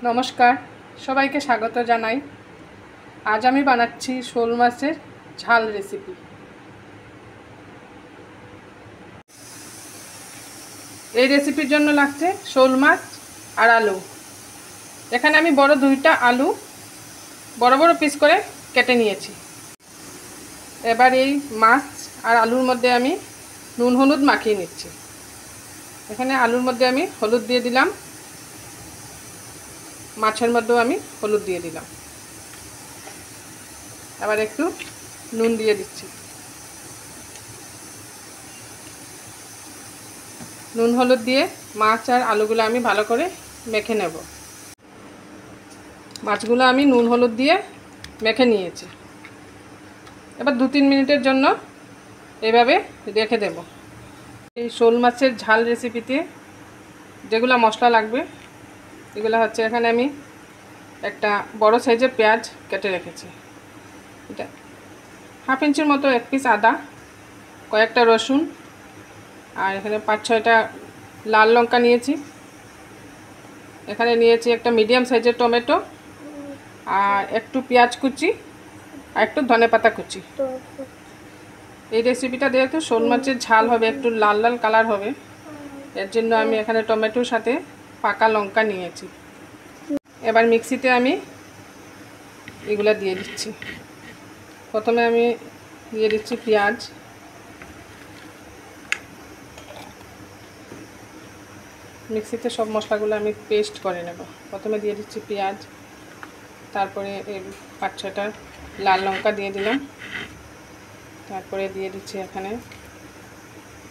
নমস্কার, সবাইকে স্বাগত জানাই। আজ আমি বানাচ্ছি শোল মাছের ঝাল রেসিপি। এই রেসিপির জন্য লাগছে শোল মাছ আর আলু। এখানে আমি বড় দুইটা আলু বড় বড় পিস করে কেটে নিয়েছি। এবার এই মাছ আর আলুর মধ্যে আমি নুন হলুদ মাখিয়ে নিচ্ছি। এখানে আলুর মধ্যে আমি হলুদ দিয়ে দিলাম, মাছের মধ্যেও আমি হলুদ দিয়ে দিলাম। আবার একটু নুন দিয়ে দিচ্ছি। নুন হলুদ দিয়ে মাছ আর আলুগুলো আমি ভালো করে মেখে নেব। মাছগুলো আমি নুন হলুদ দিয়ে মেখে নিয়েছি। এবার 2-3 মিনিটের জন্য এভাবে রেখে দেব। এই শোল মাছের ঝাল রেসিপিতে যেগুলো মশলা লাগবে এগুলো হচ্ছে, এখানে আমি একটা বড় সাইজের পেঁয়াজ কেটে রেখেছি, এটা 1/2 ইঞ্চির মতো এক পিস আদা, কয়েকটা রসুন, আর এখানে 5-6টা লাল লঙ্কা নিয়েছি। এখানে নিয়েছি একটা মিডিয়াম সাইজের টমেটো, আর একটু পেঁয়াজ কুচি, আর একটু ধনেপাতা কুচি। এই রেসিপিটা যেহেতু শোল মাছের ঝাল হবে, একটু লাল লাল কালার হবে, এর জন্য আমি এখানে টমেটোর সাথে পাকা লঙ্কা নিয়েছি। এবার মিক্সিতে আমি এগুলো দিয়ে দিচ্ছি। প্রথমে আমি দিয়ে দিচ্ছি পেঁয়াজ, মিক্সিতে সব মশলাগুলো আমি পেস্ট করে নেব। প্রথমে দিয়ে দিচ্ছি পেঁয়াজ, তারপরে 5-6টা লাল লঙ্কা দিয়ে দিলাম, তারপরে দিয়ে দিচ্ছি এখানে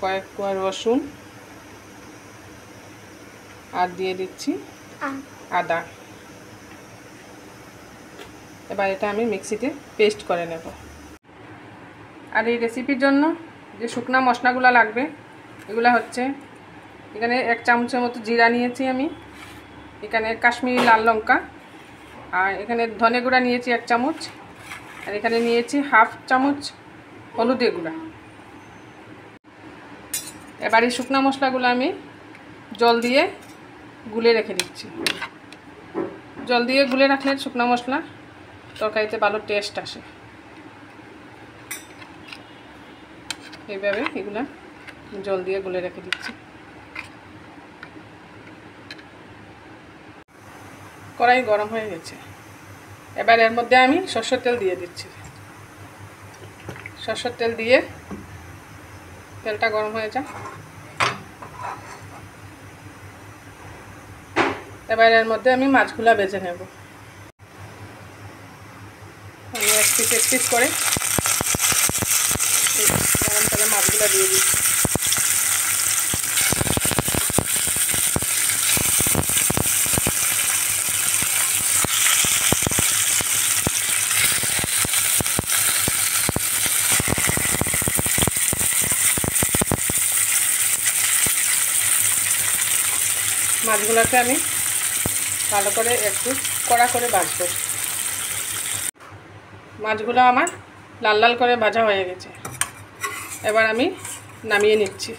কয়েক কোয়া রসুন, আর দিয়ে দিচ্ছি আদা। এবার এটা আমি মিক্সিতে পেস্ট করে নেব। আর এই রেসিপির জন্য যে শুকনা মশলাগুলো লাগবে এগুলো হচ্ছে, এখানে 1 চামচের মতো জিরা নিয়েছি আমি, এখানে কাশ্মীরি লাল লঙ্কা, আর এখানে ধনে গুঁড়া নিয়েছি 1 চামচ, আর এখানে নিয়েছি 1/2 চামচ হলুদের গুঁড়া। এবার এই শুকনা মশলাগুলো আমি জল দিয়ে গুলে রেখে দিচ্ছি। জল দিয়ে গুলে রাখলে শুকনা মশলা তরকারিতে ভালো টেস্ট আসে। এইভাবে এগুলা জল দিয়ে গুলে রেখে দিচ্ছি। কড়াই গরম হয়ে গেছে, এবার এর মধ্যে আমি সরষের তেল দিয়ে দিচ্ছি। সরষের তেল দিয়ে তেলটা গরম হয়ে যায়। এবার এর মধ্যে আমি মাছগুলা ভেজে নেব। আমি এক পিস করে গরম তেলে মাছগুলা দিয়ে দিচ্ছি। মাছগুলোকে আমি ভালো করে একটু কড়া করে ভাজবো। মাছগুলো আমার লাল লাল করে ভাজা হয়ে গেছে, এবার আমি নামিয়ে নিচ্ছি।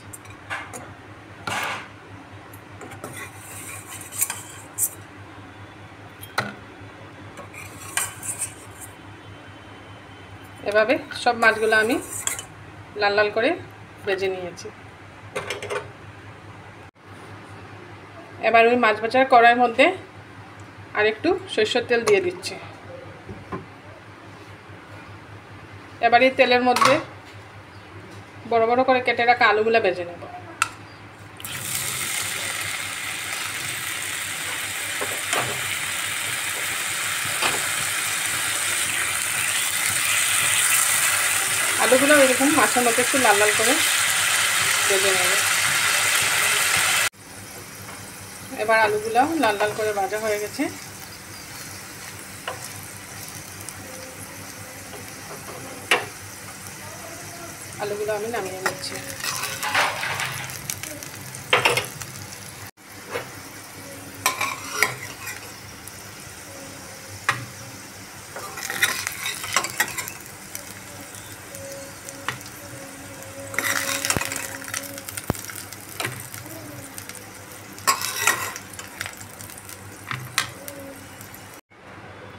এভাবে সব মাছগুলো আমি লাল লাল করে ভেজে নিয়েছি। এবার ওই মাছ ভাজার কড়াইয়ের মধ্যে আর একটু সরষের তেল দিয়ে দিচ্ছি। এবার এই তেলের মধ্যে বড় বড় করে কেটে রাখা আলুগুলো ভেজে নেব। আলুগুলো এরকম মাছের মতো একটু লাল লাল করে ভেজে নেব। এবার আলুগুলো লাল লাল করে ভাজা হয়ে গেছে, আলুগুলো আমি নামিয়ে নিচ্ছি।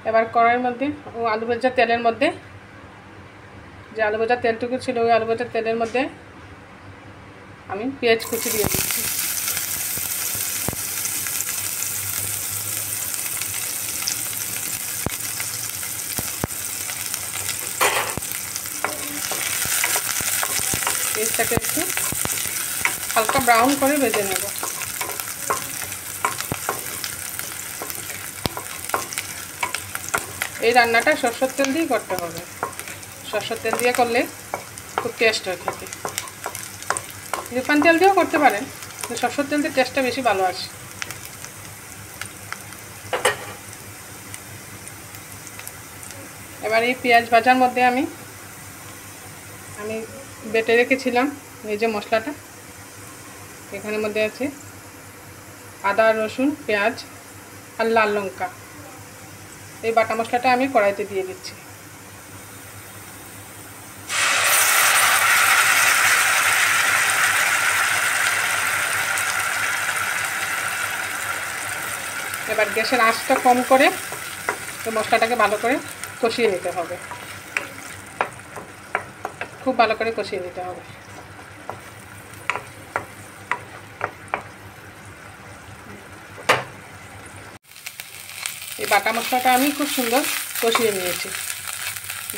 এবার কড়াইয়ের মধ্যে ও আলু ভাজা তেলের মধ্যে, যে আলু ভাজার তেলটুকু ছিল ওই আলু ভাজার তেলের মধ্যে আমি পেঁয়াজ কুচি দিয়ে দিচ্ছি। পেঁয়াজটাকে একটু হালকা ব্রাউন করে ভেজে নেব। এই রান্নাটা সরষের তেল দিয়ে করতে হবে। সরষের তেল দিয়ে করলে খুব টেস্ট হয় খেতে। রিফাইন্ড তেল দিয়েও করতে পারেন, কিন্তু সরষের তেল দিয়ে টেস্টটা বেশি ভালো আসে। এবার এই পেঁয়াজ ভাজার মধ্যে আমি বেটে রেখেছিলাম এই যে মশলাটা, এখানের মধ্যে আছে আদা, রসুন, পেঁয়াজ আর লাল লঙ্কা। এই বাটা মশলাটা আমি কড়াইতে দিয়ে দিচ্ছি। এবার গ্যাসের আঁচটা কম করে এই মশলাটাকে ভালো করে কষিয়ে নিতে হবে, খুব ভালো করে কষিয়ে নিতে হবে। এই বাটা মশলাটা আমি খুব সুন্দর কষিয়ে নিয়েছি।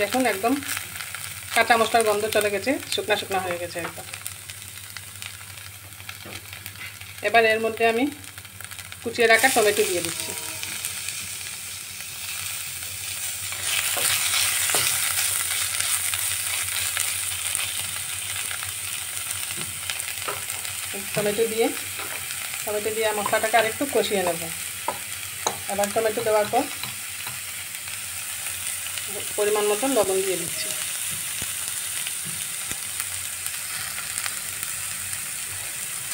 দেখুন একদম কাঁচা মশলার গন্ধ চলে গেছে, শুকনা শুকনা হয়ে গেছে একদম। এবার এর মধ্যে আমি কুচিয়ে রাখা টমেটো দিয়ে দিচ্ছি। টমেটো দিয়ে মশলাটাকে আরেকটু কষিয়ে নেব। এবার টমেটো দেওয়ার পর পরিমাণ মতো লবণ দিয়ে দিচ্ছি।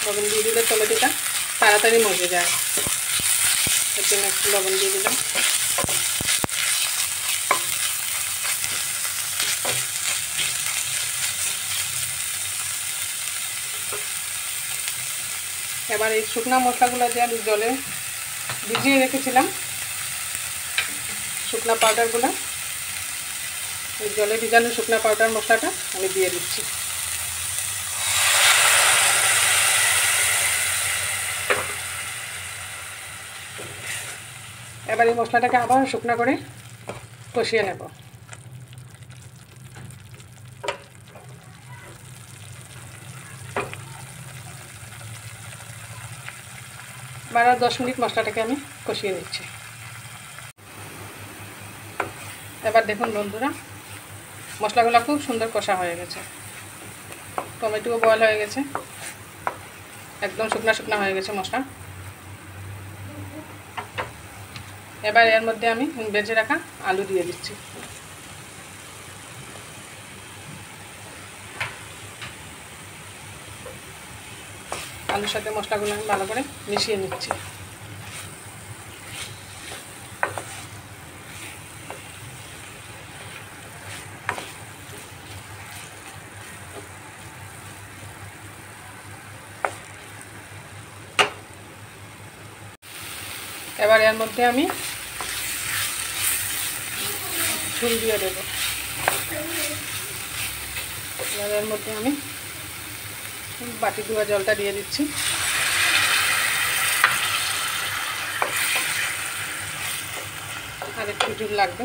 লবণ দিয়ে দিলে টমেটোটা তাড়াতাড়ি মজে যায়, এর জন্য একটু লবণ দিয়ে দিলাম। এবার এই শুকনা মশলাগুলো যে আমি জলে ভিজিয়ে রেখেছিলাম, শুকনা পাউডারগুলো, এই জলে ভিজানো শুকনা পাউডার মশলাটা আমি দিয়ে দিচ্ছি। এবার এই মশলাটাকে আবার শুকনা করে কষিয়ে নেব। এবার 10 মিনিট মশলাটাকে আমি কষিয়ে নিচ্ছি। এবার দেখুন বন্ধুরা, মশলাগুলো খুব সুন্দর কষা হয়ে গেছে, টমেটোও বয়েল হয়ে গেছে, একদম শুকনা শুকনা হয়ে গেছে মশলা। এবার এর মধ্যে আমি ভেজে রাখা আলু দিয়ে দিচ্ছি। আলুর সাথে মশলাগুলো আমি ভালো করে মিশিয়ে নিচ্ছি। এবার এর মধ্যে আমি ঝোল দিয়ে দেবো। এবার এর মধ্যে আমি বাটি ধোয়া জলটা দিয়ে দিচ্ছি। আর একটু ঝোল লাগবে,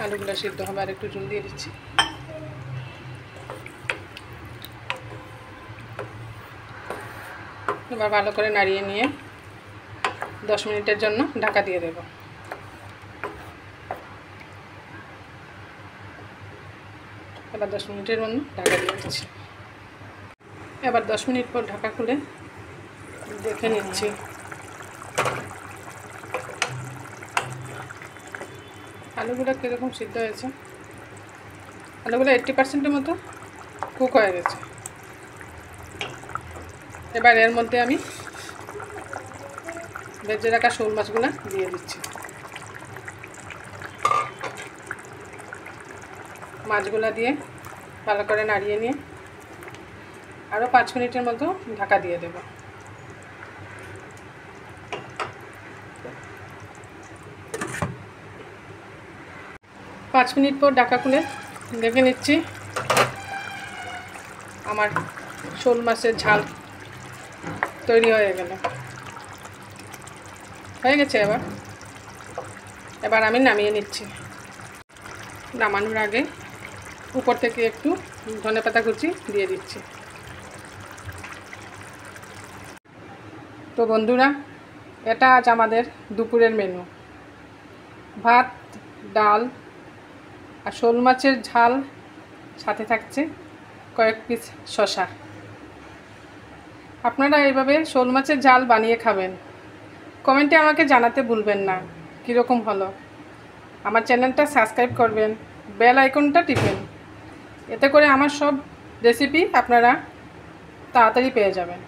আলুগুলো সিদ্ধ হবে, আর একটু ঝোল দিয়ে দিচ্ছি। এবার ভালো করে নাড়িয়ে নিয়ে 10 মিনিটের জন্য ঢাকা দিয়ে দেব। এবার 10 মিনিটের জন্য ঢাকা দিয়ে দিচ্ছি। এবার 10 মিনিট পর ঢাকা খুলে দেখে নিচ্ছি। আলুগুলো কীরকম সিদ্ধ হয়েছে। আলুগুলো 80% মতো কুক হয়ে গেছে। এবার এর মধ্যে আমি ভেজে রাখা শোল মাছগুলো দিয়ে দিচ্ছি। মাছগুলো দিয়ে ভালো করে নাড়িয়ে নিয়ে আরও 5 মিনিটের মতো ঢাকা দিয়ে দেব। 5 মিনিট পর ঢাকা খুলে দেখে নিচ্ছি আমার শোল মাছের ঝাল তৈরি হয়ে গেল, হয়ে গেছে। এবার আমি নামিয়ে নিচ্ছি। নামানোর আগে উপর থেকে একটু ধনেপাতা কুচি দিয়ে দিচ্ছি। তো বন্ধুরা, এটা আজ আমাদের দুপুরের মেনু। ভাত, ডাল আর শোল মাছের ঝাল, সাথে থাকছে কয়েক পিস শসা। আপনারা এইভাবে শোল মাছের ঝাল বানিয়ে খাবেন। কমেন্টে আমাকে জানাতে ভুলবেন না কীরকম হলো। আমার চ্যানেলটা সাবস্ক্রাইব করবেন, বেল আইকনটা টিপেন, এতে করে আমার সব রেসিপি আপনারা তাড়াতাড়ি পেয়ে যাবেন।